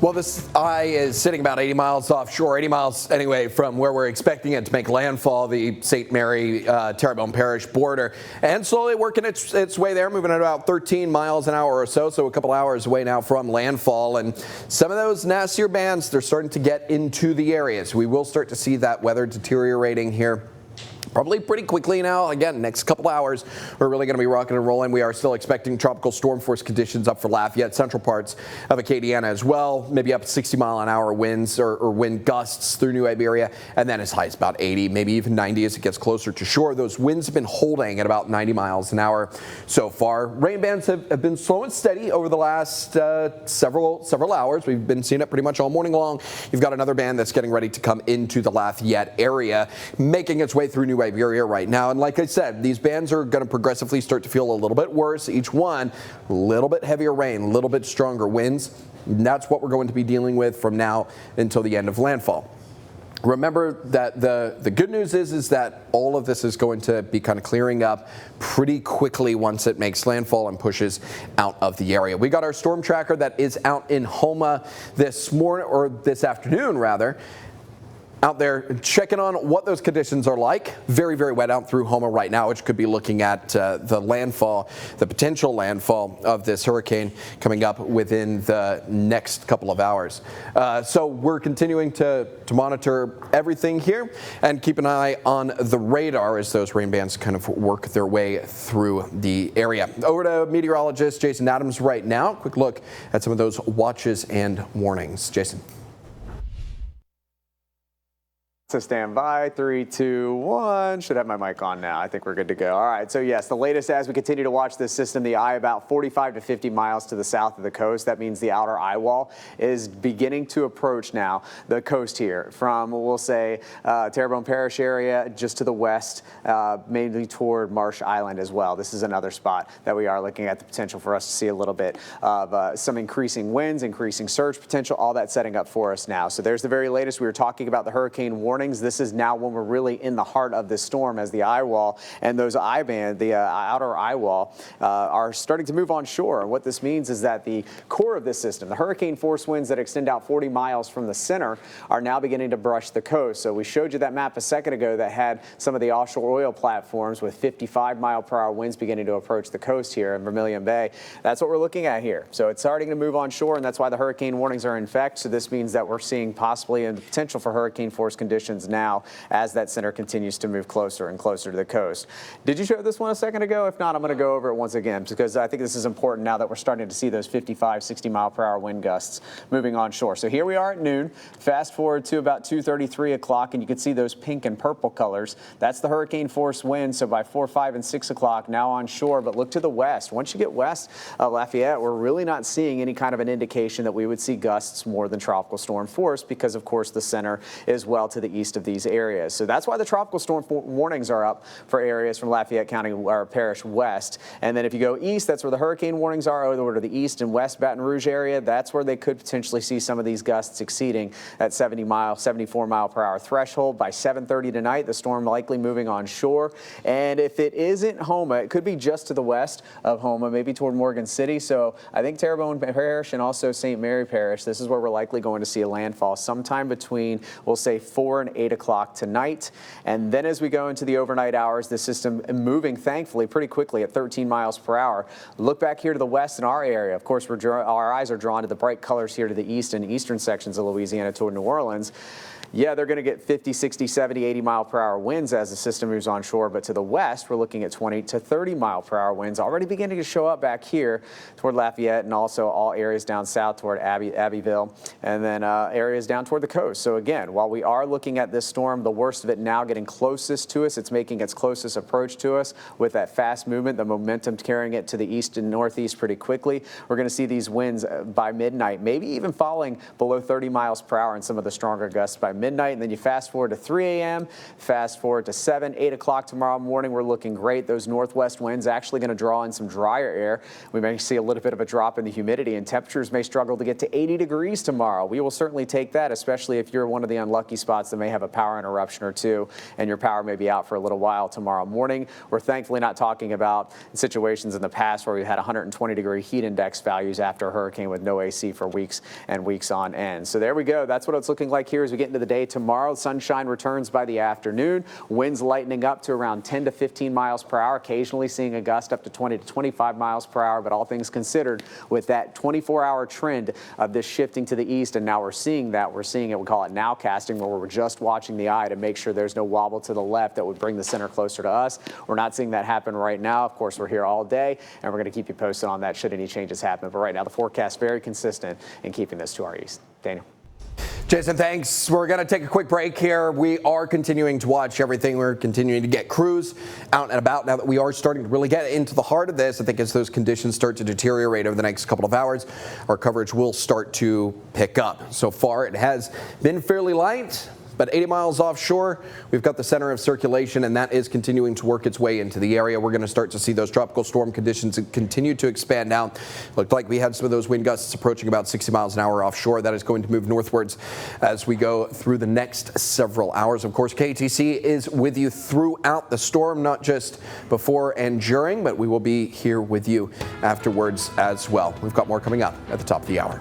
Well, this eye is sitting about 80 miles offshore, 80 miles anyway from where we're expecting it to make landfall, the St. Mary Terrebonne Parish border, and slowly working its way there, moving at about 13 miles an hour or so a couple hours away now from landfall. And some of those nastier bands, they're starting to get into the areas. We will start to see that weather deteriorating here probably pretty quickly now. Again, next couple hours, we're really going to be rocking and rolling. We are still expecting tropical storm force conditions up for Lafayette, central parts of Acadiana as well. Maybe up 60-mile-an-hour winds or wind gusts through New Iberia, and then as high as about 80, maybe even 90 as it gets closer to shore. Those winds have been holding at about 90 miles an hour so far. Rain bands have been slow and steady over the last several hours. We've been seeing it pretty much all morning long. You've got another band that's getting ready to come into the Lafayette area, making its way through New Iberia right now. And like I said, these bands are going to progressively start to feel a little bit worse. Each one, a little bit heavier rain, a little bit stronger winds. And that's what we're going to be dealing with from now until the end of landfall. Remember that the good news is that all of this is going to be kind of clearing up pretty quickly once it makes landfall and pushes out of the area. We got our storm tracker that is out in Houma this morning, or this afternoon rather, out there checking on what those conditions are like. Very, very wet out through Houma right now, which could be looking at the potential landfall of this hurricane coming up within the next couple of hours. So we're continuing to monitor everything here and keep an eye on the radar as those rain bands kind of work their way through the area. Over to meteorologist Jason Adams right now. Quick look at some of those watches and warnings. Jason. So stand by, 3, 2, 1. Should have my mic on now. I think we're good to go. All right, so yes, the latest as we continue to watch this system, the eye about 45 to 50 miles to the south of the coast. That means the outer eye wall is beginning to approach now the coast here from, we'll say, Terrebonne Parish area just to the west, mainly toward Marsh Island as well. This is another spot that we are looking at the potential for us to see a little bit of some increasing winds, increasing surge potential, all that setting up for us now. So there's the very latest. We were talking about the hurricane warning. This is now when we're really in the heart of this storm, as the eye wall and those eye band, the outer eye wall, are starting to move on shore. And what this means is that the core of this system, the hurricane force winds that extend out 40 miles from the center, are now beginning to brush the coast. So we showed you that map a second ago that had some of the offshore oil platforms with 55-mile-per-hour winds beginning to approach the coast here in Vermilion Bay. That's what we're looking at here. So it's starting to move on shore, and that's why the hurricane warnings are in effect. So this means that we're seeing possibly the potential for hurricane force conditions now as that center continues to move closer and closer to the coast. Did you show this one a second ago? If not, I'm going to go over it once again because I think this is important now that we're starting to see those 55, 60-mile-per-hour wind gusts moving on shore. So here we are at noon. Fast forward to about 2:30, 3 o'clock, and you can see those pink and purple colors. That's the hurricane force wind. So by 4, 5, and 6 o'clock now on shore, but look to the west. Once you get west of Lafayette, we're really not seeing any kind of an indication that we would see gusts more than tropical storm force because, of course, the center is well to the east of these areas. So that's why the tropical storm warnings are up for areas from Lafayette County or Parish west. And then if you go east, that's where the hurricane warnings are. Over to the east and west Baton Rouge area, that's where they could potentially see some of these gusts exceeding that 74-mile-per-hour threshold. By 7:30 tonight, the storm likely moving on shore. And if it isn't Houma, it could be just to the west of Houma, maybe toward Morgan City. So I think Terrebonne Parish and also St. Mary Parish, this is where we're likely going to see a landfall sometime between, we'll say, 4 and 8 o'clock tonight. And then as we go into the overnight hours, the system moving, thankfully, pretty quickly at 13 miles per hour. Look back here to the west in our area. Of course, our eyes are drawn to the bright colors here to the east and eastern sections of Louisiana toward New Orleans. Yeah, they're going to get 50, 60, 70, 80-mile-per-hour winds as the system moves on shore. But to the west, we're looking at 20 to 30-mile-per-hour winds already beginning to show up back here toward Lafayette and also all areas down south toward Abbeville and then areas down toward the coast. So again, while we are looking at this storm, the worst of it now getting closest to us, it's making its closest approach to us with that fast movement, the momentum carrying it to the east and northeast pretty quickly. We're going to see these winds by midnight, maybe even falling below 30 miles per hour and some of the stronger gusts by midnight, and then you fast forward to 3 a.m., fast forward to 7, 8 o'clock tomorrow morning. We're looking great. Those northwest winds actually going to draw in some drier air. We may see a little bit of a drop in the humidity, and temperatures may struggle to get to 80 degrees tomorrow. We will certainly take that, especially if you're one of the unlucky spots that may have a power interruption or two, and your power may be out for a little while tomorrow morning. We're thankfully not talking about situations in the past where we had 120-degree heat index values after a hurricane with no AC for weeks and weeks on end. So there we go. That's what it's looking like here as we get into the day tomorrow. Sunshine returns by the afternoon. Winds lightening up to around 10 to 15 miles per hour, occasionally seeing a gust up to 20 to 25 miles per hour. But all things considered, with that 24-hour trend of this shifting to the east, and now we're seeing that. We're seeing it, we call it now casting, where we're just watching the eye to make sure there's no wobble to the left that would bring the center closer to us. We're not seeing that happen right now. Of course, we're here all day, and we're going to keep you posted on that should any changes happen. But right now, the forecast very consistent in keeping this to our east. Daniel. Jason, thanks. We're going to take a quick break here. We are continuing to watch everything. We're continuing to get crews out and about now that we are starting to really get into the heart of this. I think as those conditions start to deteriorate over the next couple of hours, our coverage will start to pick up. So far, it has been fairly light. But 80 miles offshore, we've got the center of circulation, and that is continuing to work its way into the area. We're going to start to see those tropical storm conditions continue to expand out. Looked like we had some of those wind gusts approaching about 60 miles an hour offshore. That is going to move northwards as we go through the next several hours. Of course, KATC is with you throughout the storm, not just before and during, but we will be here with you afterwards as well. We've got more coming up at the top of the hour.